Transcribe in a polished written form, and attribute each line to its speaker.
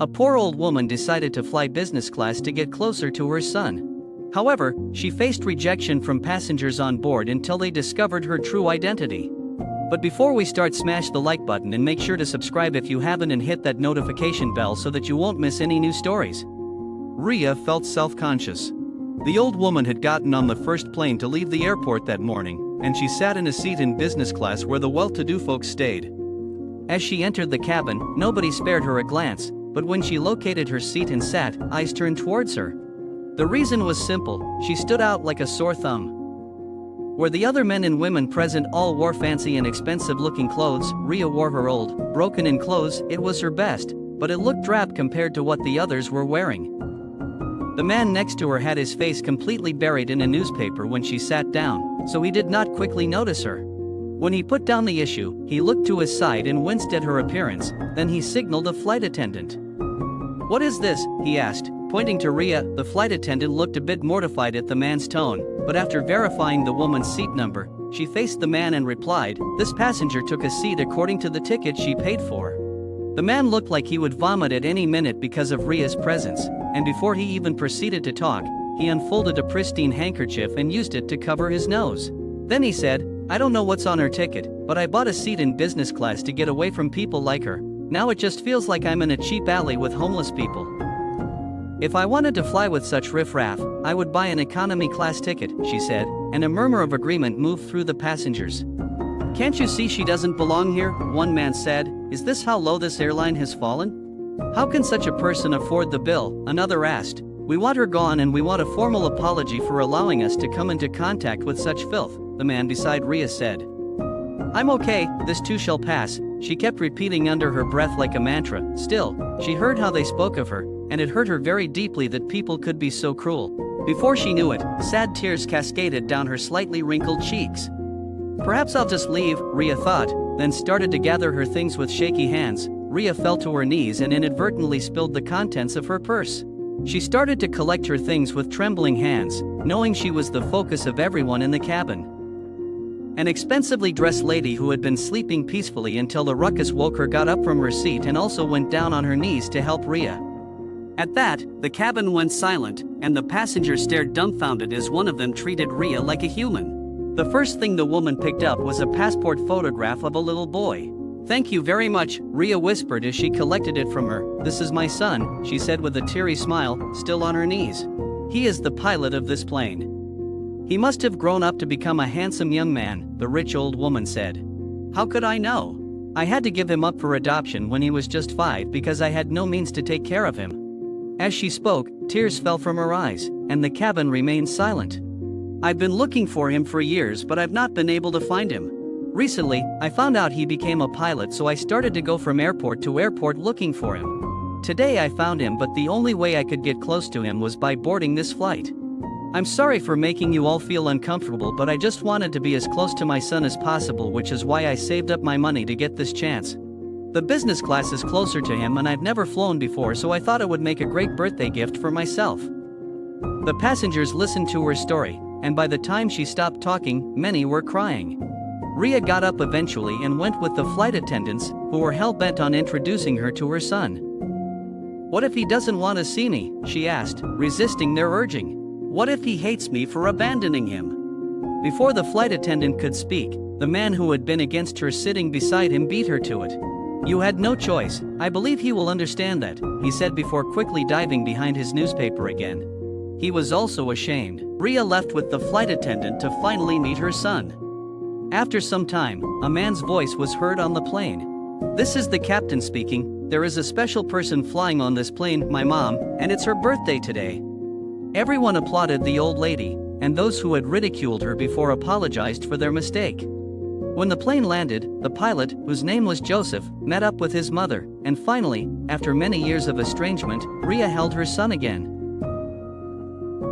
Speaker 1: A poor old woman decided to fly business class to get closer to her son. However, she faced rejection from passengers on board until they discovered her true identity. But before we start, smash the like button and make sure to subscribe if you haven't and hit that notification bell so that you won't miss any new stories. Rhea felt self-conscious. The old woman had gotten on the first plane to leave the airport that morning, and she sat in a seat in business class where the well-to-do folks stayed. As she entered the cabin, nobody spared her a glance, but when she located her seat and sat, eyes turned towards her. The reason was simple: she stood out like a sore thumb. Where the other men and women present all wore fancy and expensive-looking clothes, Rhea wore her old, broken-in clothes. It was her best, but it looked drab compared to what the others were wearing. The man next to her had his face completely buried in a newspaper when she sat down, so he did not quickly notice her. When he put down the issue, he looked to his side and winced at her appearance, then he signaled a flight attendant. "What is this?" he asked, pointing to Rhea. The flight attendant looked a bit mortified at the man's tone, but after verifying the woman's seat number, she faced the man and replied, "This passenger took a seat according to the ticket she paid for." The man looked like he would vomit at any minute because of Rhea's presence, and before he even proceeded to talk, he unfolded a pristine handkerchief and used it to cover his nose. Then he said, "I don't know what's on her ticket, but I bought a seat in business class to get away from people like her. Now it just feels like I'm in a cheap alley with homeless people. If I wanted to fly with such riffraff, I would buy an economy class ticket," she said, and a murmur of agreement moved through the passengers. "Can't you see she doesn't belong here?" one man said. "Is this how low this airline has fallen? How can such a person afford the bill?" another asked. "We want her gone, and we want a formal apology for allowing us to come into contact with such filth," the man beside Rhea said. "I'm okay, this too shall pass," she kept repeating under her breath like a mantra. Still, she heard how they spoke of her, and it hurt her very deeply that people could be so cruel. Before she knew it, sad tears cascaded down her slightly wrinkled cheeks. "Perhaps I'll just leave," Rhea thought, then started to gather her things with shaky hands. Rhea fell to her knees and inadvertently spilled the contents of her purse. She started to collect her things with trembling hands, knowing she was the focus of everyone in the cabin. An expensively dressed lady who had been sleeping peacefully until the ruckus woke her got up from her seat and also went down on her knees to help Rhea. At that, the cabin went silent, and the passengers stared dumbfounded as one of them treated Rhea like a human. The first thing the woman picked up was a passport photograph of a little boy. "Thank you very much," Rhea whispered as she collected it from her. "This is my son," she said with a teary smile, still on her knees. "He is the pilot of this plane. He must have grown up to become a handsome young man," the rich old woman said. "How could I know? I had to give him up for adoption when he was just 5 because I had no means to take care of him." As she spoke, tears fell from her eyes, and the cabin remained silent. "I've been looking for him for years, but I've not been able to find him. Recently, I found out he became a pilot, so I started to go from airport to airport looking for him. Today I found him, but the only way I could get close to him was by boarding this flight. I'm sorry for making you all feel uncomfortable, but I just wanted to be as close to my son as possible, which is why I saved up my money to get this chance. The business class is closer to him and I've never flown before, so I thought it would make a great birthday gift for myself." The passengers listened to her story, and by the time she stopped talking, many were crying. Rhea got up eventually and went with the flight attendants, who were hell-bent on introducing her to her son. "What if he doesn't want to see me?" she asked, resisting their urging. "What if he hates me for abandoning him?" Before the flight attendant could speak, the man who had been against her sitting beside him beat her to it. "You had no choice. I believe he will understand that," he said before quickly diving behind his newspaper again. He was also ashamed. Rhea left with the flight attendant to finally meet her son. After some time, a man's voice was heard on the plane. "This is the captain speaking. There is a special person flying on this plane, my mom, and it's her birthday today." Everyone applauded the old lady, and those who had ridiculed her before apologized for their mistake. When the plane landed, the pilot, whose name was Joseph, met up with his mother, and finally, after many years of estrangement, Rhea held her son again.